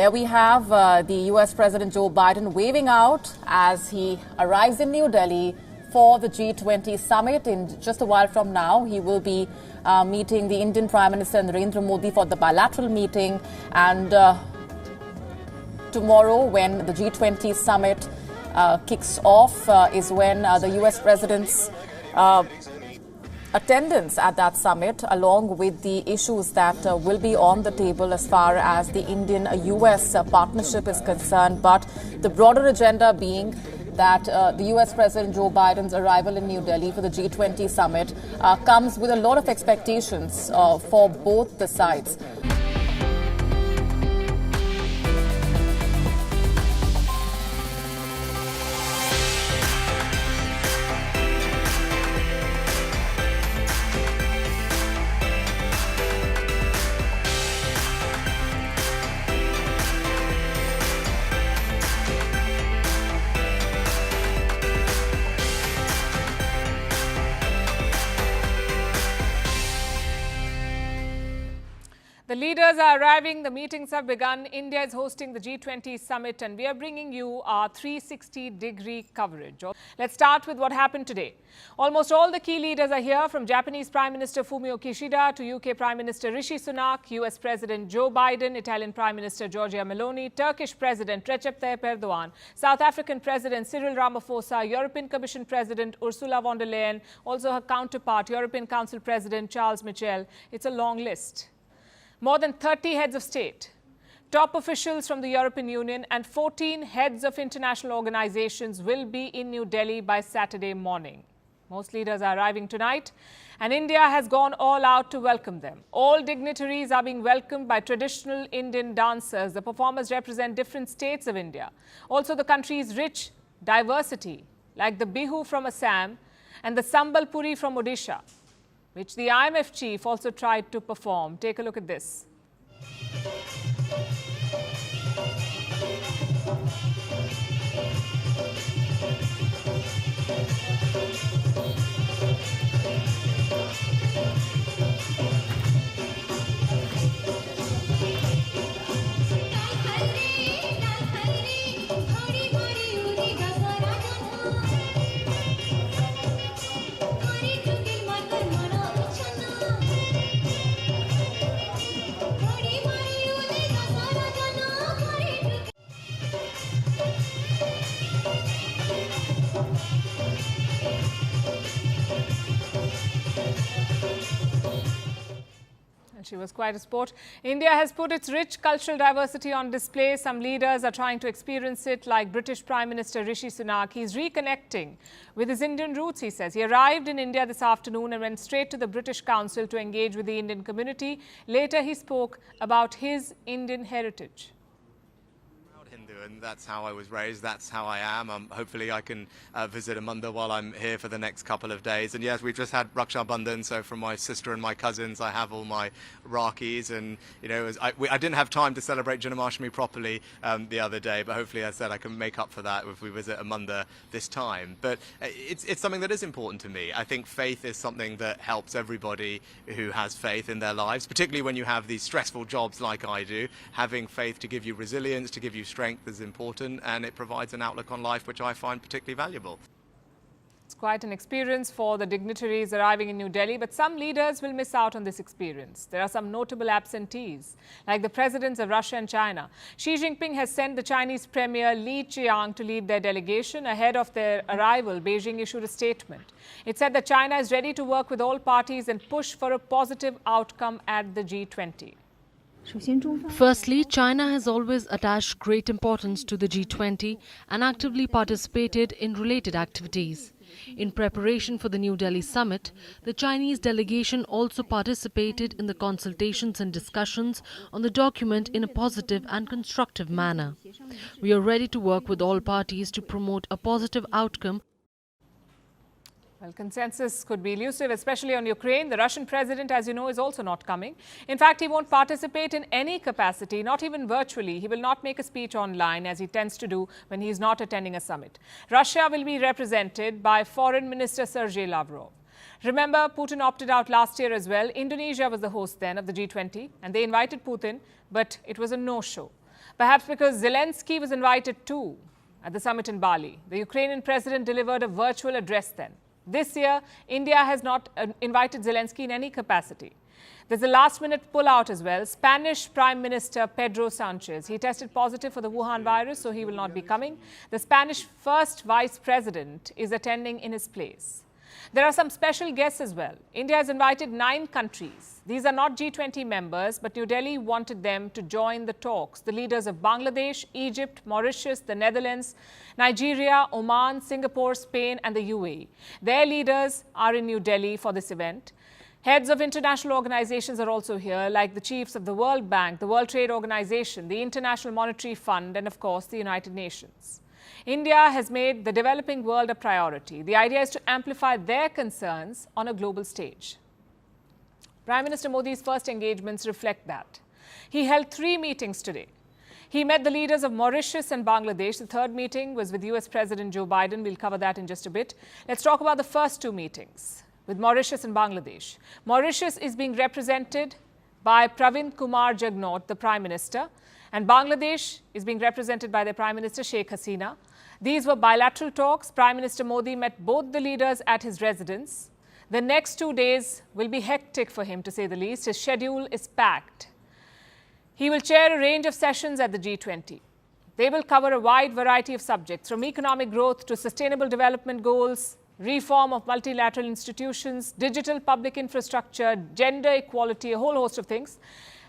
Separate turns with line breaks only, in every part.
There we have the US President Joe Biden waving out as he arrives in New Delhi for the G20 Summit. In just a while from now, he will be meeting the Indian Prime Minister Narendra Modi for the bilateral meeting. And tomorrow, when the G20 Summit kicks off, is when the US President's attendance at that summit, along with the issues that will be on the table as far as the Indian-US partnership is concerned. But the broader agenda being that the US President Joe Biden's arrival in New Delhi for the G20 summit comes with a lot of expectations for both the sides.
The leaders are arriving, the meetings have begun. India is hosting the G20 Summit and we are bringing you our 360-degree coverage. Let's start with what happened today. Almost all the key leaders are here, from Japanese Prime Minister Fumio Kishida to UK Prime Minister Rishi Sunak, US President Joe Biden, Italian Prime Minister Giorgia Meloni, Turkish President Recep Tayyip Erdogan, South African President Cyril Ramaphosa, European Commission President Ursula von der Leyen, also her counterpart, European Council President Charles Michel. It's a long list. More than 30 heads of state, top officials from the European Union and 14 heads of international organizations will be in New Delhi by Saturday morning. Most leaders are arriving tonight and India has gone all out to welcome them. All dignitaries are being welcomed by traditional Indian dancers. The performers represent different states of India. Also the country's rich diversity, like the Bihu from Assam and the Sambalpuri from Odisha, which the IMF chief also tried to perform. Take a look at this. She was quite a sport. India has put its rich cultural diversity on display. Some leaders are trying to experience it, like British Prime Minister Rishi Sunak. He's reconnecting with his Indian roots, he says. He arrived in India this afternoon and went straight to the British Council to engage with the Indian community. Later, he spoke about his Indian heritage.
And that's how I was raised, that's how I am. Hopefully I can visit a mandir while I'm here for the next couple of days. And yes, we've just had Raksha Bandhan, so from my sister and my cousins I have all my Rakis, and you know, I didn't have time to celebrate Janmashtami properly the other day, but hopefully, as I said, I can make up for that if we visit a mandir this time. But it's something that is important to me. I think faith is something that helps everybody who has faith in their lives, particularly when you have these stressful jobs like I do. Having faith to give you resilience, to give you strength is important, and it provides an outlook on life which I find particularly valuable.
It's quite an experience for the dignitaries arriving in New Delhi, but some leaders will miss out on this experience. There are some notable absentees, like the presidents of Russia and China. Xi Jinping has sent the Chinese Premier Li Qiang to lead their delegation. Ahead of their arrival, Beijing issued a statement. It said that China is ready to work with all parties and push for a positive outcome at the G20.
Firstly, China has always attached great importance to the G20 and actively participated in related activities. In preparation for the New Delhi summit, the Chinese delegation also participated in the consultations and discussions on the document in a positive and constructive manner. We are ready to work with all parties to promote a positive outcome.
Well, consensus could be elusive, especially on Ukraine. The Russian president, as you know, is also not coming. In fact, he won't participate in any capacity, not even virtually. He will not make a speech online, as he tends to do when he is not attending a summit. Russia will be represented by Foreign Minister Sergei Lavrov. Remember, Putin opted out last year as well. Indonesia was the host then of the G20, and they invited Putin, but it was a no-show. Perhaps because Zelensky was invited too at the summit in Bali. The Ukrainian president delivered a virtual address then. This year, India has not invited Zelensky in any capacity. There's a last-minute pullout as well. Spanish Prime Minister Pedro Sanchez, he tested positive for the Wuhan virus, so he will not be coming. The Spanish first vice president is attending in his place. There are some special guests as well. India has invited 9 countries. These are not G20 members, but New Delhi wanted them to join the talks. The leaders of Bangladesh, Egypt, Mauritius, the Netherlands, Nigeria, Oman, Singapore, Spain, and the UAE. Their leaders are in New Delhi for this event. Heads of international organizations are also here, like the chiefs of the World Bank, the World Trade Organization, the International Monetary Fund, and of course, the United Nations. India has made the developing world a priority. The idea is to amplify their concerns on a global stage. Prime Minister Modi's first engagements reflect that. He held 3 meetings today. He met the leaders of Mauritius and Bangladesh. The third meeting was with US President Joe Biden. We'll cover that in just a bit. Let's talk about the first 2 meetings with Mauritius and Bangladesh. Mauritius is being represented by Pravind Kumar Jugnauth, the Prime Minister, and Bangladesh is being represented by their Prime Minister Sheikh Hasina. These were bilateral talks. Prime Minister Modi met both the leaders at his residence. The next 2 days will be hectic for him, to say the least. His schedule is packed. He will chair a range of sessions at the G20. They will cover a wide variety of subjects, from economic growth to sustainable development goals, reform of multilateral institutions, digital public infrastructure, gender equality, a whole host of things.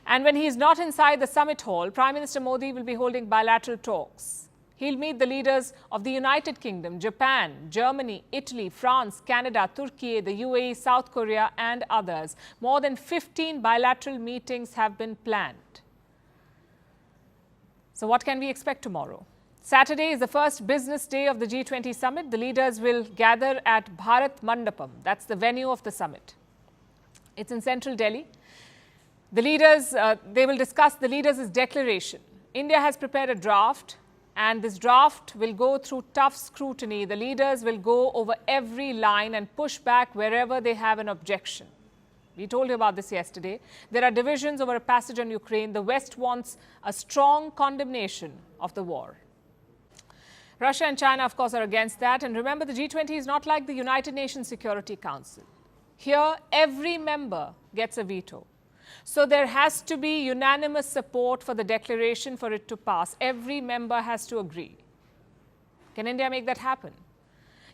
And when he is not inside the summit hall, Prime Minister Modi will be holding bilateral talks. He'll meet the leaders of the United Kingdom, Japan, Germany, Italy, France, Canada, Turkey, the UAE, South Korea, and others. More than 15 bilateral meetings have been planned. So what can we expect tomorrow? Saturday is the first business day of the G20 Summit. The leaders will gather at Bharat Mandapam. That's the venue of the summit. It's in central Delhi. The leaders, they will discuss the leaders' declaration. India has prepared a draft, and this draft will go through tough scrutiny. The leaders will go over every line and push back wherever they have an objection. We told you about this yesterday. There are divisions over a passage on Ukraine. The West wants a strong condemnation of the war. Russia and China, of course, are against that. And remember, the G20 is not like the United Nations Security Council. Here, every member gets a veto. So there has to be unanimous support for the declaration for it to pass. Every member has to agree. Can India make that happen?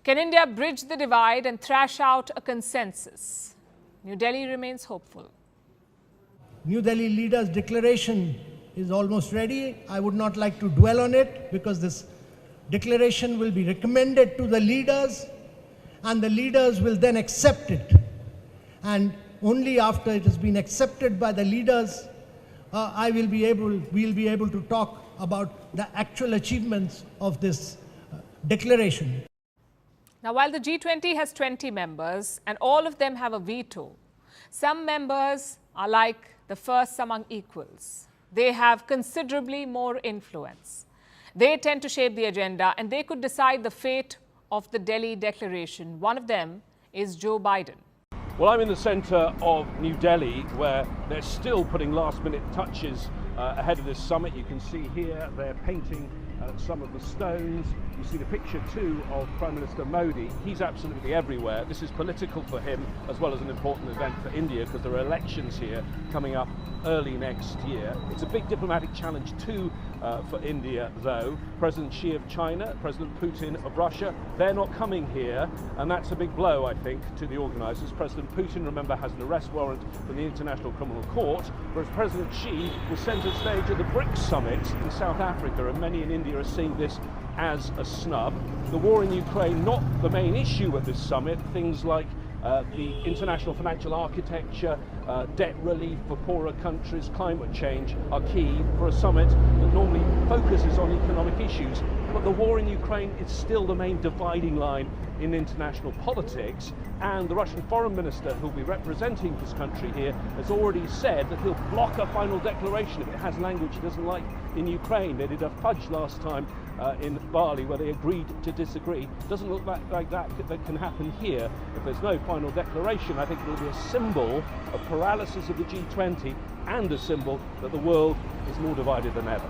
Can India bridge the divide and thrash out a consensus? New Delhi remains hopeful.
New Delhi leaders' declaration is almost ready. I would not like to dwell on it because this declaration will be recommended to the leaders and the leaders will then accept it. And only after it has been accepted by the leaders, we'll be able to talk about the actual achievements of this declaration.
Now, while the G20 has 20 members and all of them have a veto, some members are like the first among equals. They have considerably more influence. They tend to shape the agenda and they could decide the fate of the Delhi Declaration. One of them is Joe Biden.
Well, I'm in the centre of New Delhi, where they're still putting last-minute touches ahead of this summit. You can see here they're painting some of the stones. You see the picture too of Prime Minister Modi. He's absolutely everywhere. This is political for him as well as an important event for India because there are elections here coming up early next year. It's a big diplomatic challenge too for India though. President Xi of China, President Putin of Russia, they're not coming here, and that's a big blow, I think, to the organisers. President Putin, remember, has an arrest warrant from the International Criminal Court, whereas President Xi was centre stage at the BRICS Summit in South Africa, and many in India are seeing this as a snub. The war in Ukraine, not the main issue at this summit. Things like the international financial architecture, debt relief for poorer countries, climate change are key for a summit that normally focuses on economic issues. But the war in Ukraine is still the main dividing line in international politics, and the Russian foreign minister who'll be representing this country here has already said that he'll block a final declaration if it has language he doesn't like in Ukraine. They did a fudge last time in Bali where they agreed to disagree. Doesn't look like that can happen here. If there's no final declaration, I think it will be a symbol of paralysis of the G20 and a symbol that the world is more divided than ever.